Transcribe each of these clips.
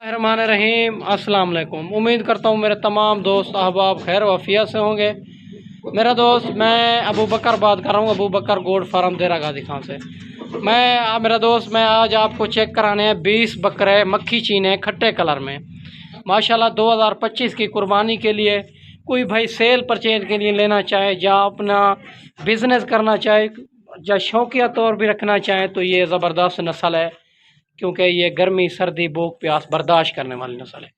रहमान रहीम। अस्सलाम वालेकुम। उम्मीद करता हूँ मेरे तमाम दोस्त अहबाब खैर वफ़िया से होंगे। मेरा दोस्त मैं अबू बकर बात कर रहा हूँ, अबू बकर गोड फार्म देरा गाजी खां से। मेरा दोस्त मैं आज आपको चेक कराने हैं 20 बकरे मक्खी चीने खट्टे कलर में माशाल्लाह 2025 की कुर्बानी के लिए। कोई भाई सेल परचेज के लिए लेना चाहे या अपना बिज़नेस करना चाहे या शौकिया तौर भी रखना चाहे तो ये ज़बरदस्त नस्ल है, क्योंकि ये गर्मी सर्दी भूख प्यास बर्दाश्त करने वाली नस्ल है।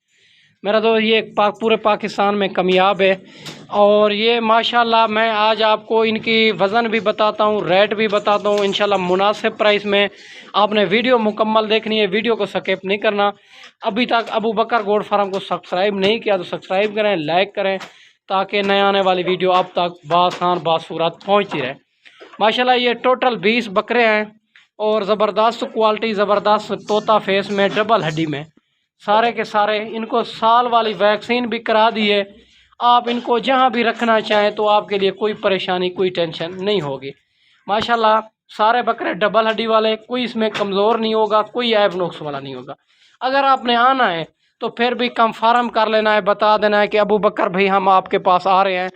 मेरा दोस्त ये पूरे पाकिस्तान में कामयाब है। और ये माशाल्लाह मैं आज आपको इनकी वज़न भी बताता हूँ, रेट भी बताता हूँ इंशाल्लाह मुनासिब प्राइस में। आपने वीडियो मुकम्मल देखनी है, वीडियो को स्किप नहीं करना। अभी तक अबू बकर गोड फार्म को सब्सक्राइब नहीं किया तो सब्सक्राइब करें, लाइक करें, ताकि नए आने वाली वीडियो आप तक बासान बासूरत पहुँचती रहे। माशाल्लाह ये टोटल 20 बकरे हैं और ज़बरदस्त क्वालिटी, ज़बरदस्त तोता फेस में डबल हड्डी में सारे के सारे। इनको साल वाली वैक्सीन भी करा दी है। आप इनको जहां भी रखना चाहें तो आपके लिए कोई परेशानी कोई टेंशन नहीं होगी। माशाल्लाह सारे बकरे डबल हड्डी वाले, कोई इसमें कमज़ोर नहीं होगा, कोई ऐब नुक्स वाला नहीं होगा। अगर आपने आना है तो फिर भी कंफर्म कर लेना है, बता देना है कि अबू बकर भाई हम आपके पास आ रहे हैं।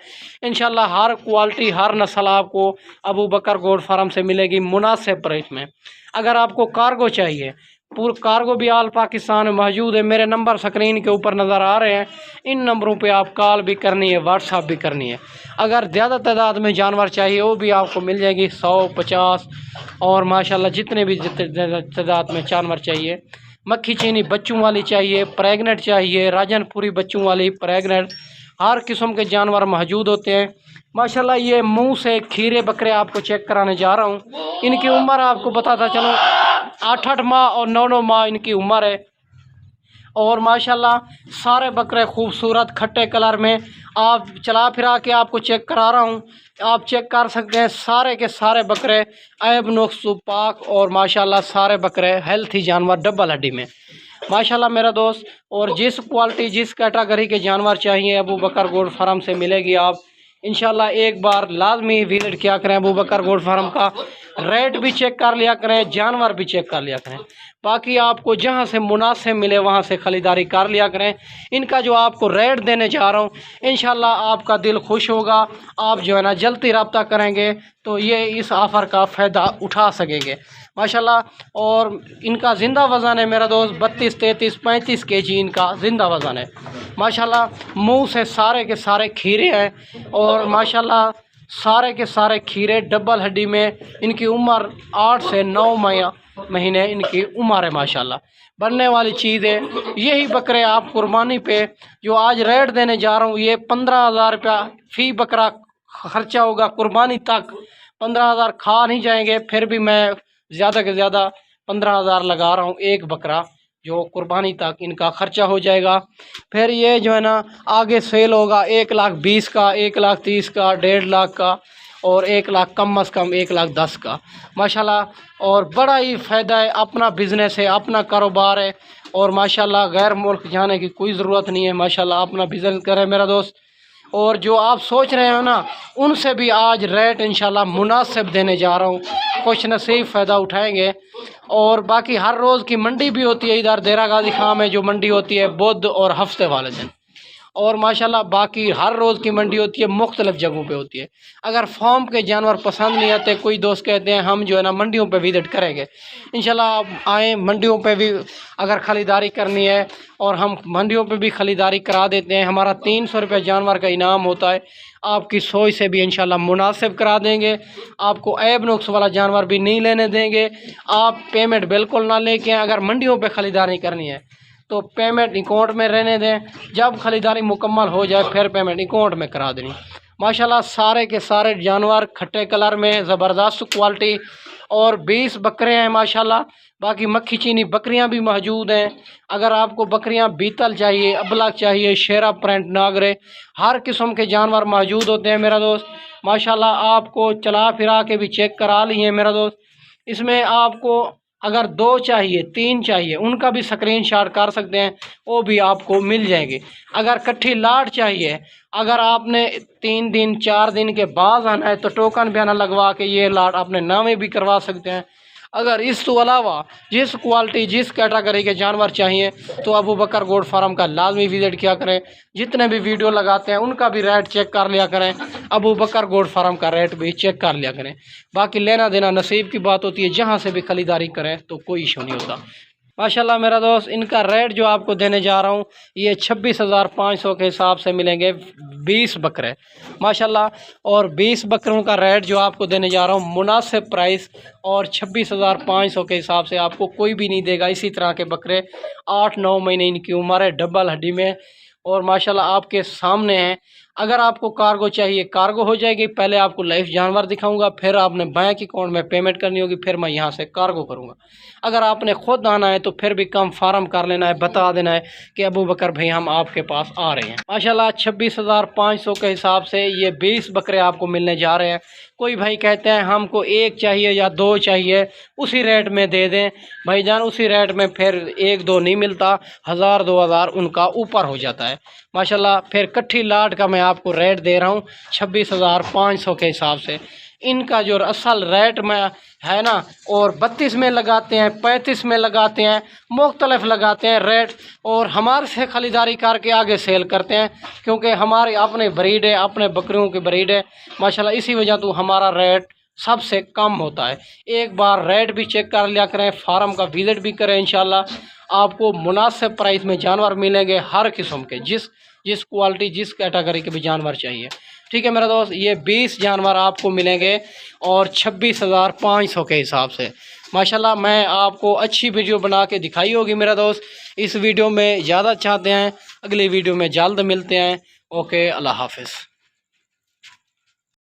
इंशाल्लाह हर क्वालिटी हर नस्ल आपको अबू बकर गोड फार्म से मिलेगी मुनासिब प्राइस में। अगर आपको कार्गो चाहिए, पूरा कार्गो भी आल पाकिस्तान में मौजूद है। मेरे नंबर स्क्रीन के ऊपर नज़र आ रहे हैं, इन नंबरों पे आप कॉल भी करनी है, व्हाट्सअप भी करनी है। अगर ज़्यादा तादाद में जानवर चाहिए वो भी आपको मिल जाएगी, 100 50 और माशाल्लाह जितने भी तादाद में जानवर चाहिए। मक्खी चीनी बच्चों वाली चाहिए, प्रेगनेंट चाहिए, राजनपुरी बच्चों वाली प्रेगनेंट, हर किस्म के जानवर मौजूद होते हैं। माशाल्लाह ये मुंह से खीरे बकरे आपको चेक कराने जा रहा हूँ। इनकी उम्र आपको बताता चलो 8 माह और 9 माह इनकी उम्र है। और माशाल्लाह सारे बकरे खूबसूरत खट्टे कलर में। आप चला फिरा के आपको चेक करा रहा हूँ, आप चेक कर सकते हैं। सारे के सारे बकरे ऐब नुक्स पाक और माशाल्लाह सारे बकरे हेल्थी जानवर डबल हड्डी में माशाल्लाह मेरा दोस्त। और जिस क्वालिटी जिस कैटेगरी के जानवर चाहिए अबू बकर गोड फार्म से मिलेगी। आप इंशाल्लाह एक बार लाजमी विजिट किया करें अबू बकर गोड फार्म का, रेट भी चेक कर लिया करें, जानवर भी चेक कर लिया करें। बाकी आपको जहां से मुनासिब मिले वहां से ख़रीदारी कर लिया करें। इनका जो आपको रेट देने जा रहा हूं इंशाल्लाह आपका दिल खुश होगा। आप जो है ना जल्दी रब्ता करेंगे तो ये इस ऑफ़र का फ़ायदा उठा सकेंगे माशाल्लाह। और इनका ज़िंदा वज़न है मेरा दोस्त 32 33 35 केजी इनका ज़िंदा वज़न है माशाल्लाह। मुंह से सारे के सारे खीरे हैं और माशाल्लाह सारे के सारे खीरे डबल हड्डी में। इनकी उम्र 8 से 9 महीने इनकी उम्र है माशाल्लाह। बनने वाली चीज़ है। यही बकरे आप कुर्बानी पे जो आज रेट देने जा रहा हूँ, ये 15,000 रुपया फ़ी बकरा ख़र्चा होगा कुर्बानी तक। 15,000 खा नहीं जाएंगे, फिर भी मैं ज़्यादा से ज़्यादा 15,000 लगा रहा हूँ एक बकरा, जो कुर्बानी तक इनका ख़र्चा हो जाएगा। फिर ये जो है ना आगे सेल होगा 1,20,000 का, 1,30,000 का, 1.5 लाख का और 1 लाख कम अज़ कम 1,10,000 का माशाल्लाह। और बड़ा ही फ़ायदा है, अपना बिज़नेस है, अपना कारोबार है और माशाल्लाह गैर मुल्क जाने की कोई ज़रूरत नहीं है माशाल्लाह। अपना बिज़नेस करें मेरा दोस्त। और जो आप सोच रहे हो ना उनसे भी आज रेट इंशाल्लाह मुनासिब देने जा रहा हूँ, कुछ नसीब फ़ायदा उठाएंगे। और बाकी हर रोज़ की मंडी भी होती है इधर देरा गाजी खां में, जो मंडी होती है बुध और हफ्ते वाले दिन। और माशाल्लाह बाकी हर रोज़ की मंडी होती है, मुख्तलिफ़ जगहों पे होती है। अगर फार्म के जानवर पसंद नहीं आते, कोई दोस्त कहते हैं हम जो है ना मंडियों पे विज़िट करेंगे, इंशाल्लाह आप आएँ मंडियों पे भी अगर ख़रीदारी करनी है और हम मंडियों पे भी ख़रीदारी करा देते हैं। हमारा 300 रुपये जानवर का इनाम होता है, आपकी सोच से भी इंशाल्लाह मुनासिब करा देंगे। आपको ऐब नुक्स वाला जानवर भी नहीं लेने देंगे। आप पेमेंट बिल्कुल ना लेके आएँ। अगर मंडियों पे ख़रीदारी करनी है तो पेमेंट अकाउंट में रहने दें, जब ख़रीदारी मुकम्मल हो जाए फिर पेमेंट अकाउंट में करा देनी माशाल्लाह। सारे के सारे जानवर खट्टे कलर में ज़बरदस्त क्वालिटी और 20 बकरे हैं माशाल्लाह। बाकी मक्खी चीनी बकरियां भी मौजूद हैं। अगर आपको बकरियां बीतल चाहिए, अबलग चाहिए, शेरा प्रिंट नागरे, हर किस्म के जानवर मौजूद होते हैं मेरा दोस्त माशाल्लाह। आपको चला फिरा के भी चेक करा लिए मेरा दोस्त। इसमें आपको अगर 2 चाहिए 3 चाहिए उनका भी स्क्रीनशॉट कर सकते हैं, वो भी आपको मिल जाएंगे। अगर कट्ठी लाट चाहिए, अगर आपने 3 दिन 4 दिन के बाद आना है तो टोकन बयाना लगवा के ये लाट अपने नामे भी करवा सकते हैं। अगर इस तो अलावा जिस क्वालिटी जिस कैटेगरी के जानवर चाहिए तो अबू बकर गोट फार्म का लाजमी विज़िट किया करें। जितने भी वीडियो लगाते हैं उनका भी रेट चेक कर लिया करें, अबू बकर गोट फार्म का रेट भी चेक कर लिया करें। बाकी लेना देना नसीब की बात होती है, जहाँ से भी खरीदारी करें तो कोई इशू नहीं होता। माशाल्लाह मेरा दोस्त, इनका रेट जो आपको देने जा रहा हूँ ये 26,500 के हिसाब से मिलेंगे 20 बकरे माशाल्लाह। और 20 बकरों का रेट जो आपको देने जा रहा हूँ मुनासिब प्राइस, और 26,500 के हिसाब से आपको कोई भी नहीं देगा। इसी तरह के बकरे 8-9 महीने इनकी उम्र है, डबल हड्डी में, और माशाल्लाह आपके सामने हैं। अगर आपको कार्गो चाहिए कार्गो हो जाएगी। पहले आपको लाइफ जानवर दिखाऊंगा, फिर आपने बैंक अकाउंट में पेमेंट करनी होगी, फिर मैं यहाँ से कार्गो करूँगा। अगर आपने खुद आना है तो फिर भी कंफर्म कर लेना है, बता देना है कि अबू बकर भाई हम आपके पास आ रहे हैं। माशाल्लाह 26,500 के हिसाब से ये 20 बकरे आपको मिलने जा रहे हैं। कोई भाई कहते हैं हमको एक चाहिए या दो चाहिए, उसी रेट में दे दें भाईजान, उसी रेट में फिर 1-2 नहीं मिलता, 1,000-2,000 उनका ऊपर हो जाता है माशाल्लाह। फिर कट्ठी लाट का मैं आपको रेट दे रहा हूँ 26,500 के हिसाब से। इनका जो असल रेट में है ना, और 32 में लगाते हैं, 35 में लगाते हैं, मुख्तलिफ लगाते हैं रेट, और हमारे से ख़रीदारी करके आगे सेल करते हैं, क्योंकि हमारे अपने ब्रीड है, अपने बकरियों की ब्रीड है माशाल्लाह। इसी वजह तो हमारा रेट सबसे कम होता है। एक बार रेट भी चेक कर लिया करें, फार्म का विज़िट भी करें, इंशाल्लाह आपको मुनासिब प्राइस में जानवर मिलेंगे हर किस्म के, जिस क्वालिटी जिस कैटेगरी के भी जानवर चाहिए। ठीक है मेरा दोस्त, ये 20 जानवर आपको मिलेंगे और 26,500 के हिसाब से माशाल्लाह। मैं आपको अच्छी वीडियो बना के दिखाई होगी मेरा दोस्त। इस वीडियो में ज़्यादा चाहते हैं, अगली वीडियो में जल्द मिलते हैं। ओके, अल्लाह हाफिज़।